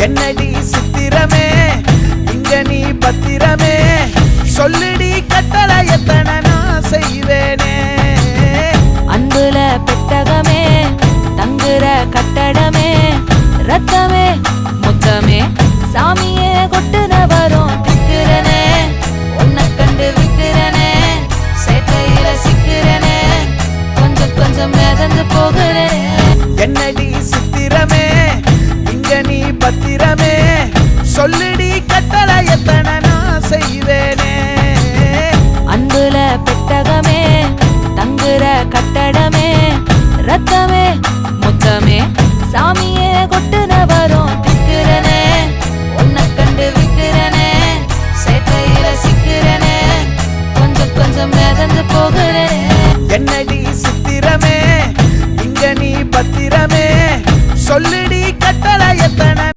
என்னடி சித்திரமே இங்க நீ பத்திரமே சொல்லுடி கட்டளை எத்தனை நான் செய்வேனே அன்புல பெட்டகமே தங்குற கட்டடமே ரத்தமே முத்தமே சாமியே கொட்டுன வரும் திக்கிறனே உன்னை கண்டு விக்கிறனே சேட்டையில சிக்கிறனே கொஞ்சம் கொஞ்சம் மிதந்து போகிறேன் என்னடி சித்திரமே இங்க நீ பத்திரமே சொல்லுடி கட்டளை எத்தனை நான் செய்வேனே அன்புல பெட்டகமே தங்குற கட்டடமே ரத்தமே முத்தமே சாமியே கொட்டுன வரும் திக்கிறனே உன்னை கண்டு விக்கிறனே சேட்டையில சிக்கிறனே கொஞ்சம் கொஞ்சம் மிதந்து போகிறேன் என்னடி சித்திரமே இங்க நீ பத்திரமே சொல்லுடி கட்டளை எத்தனை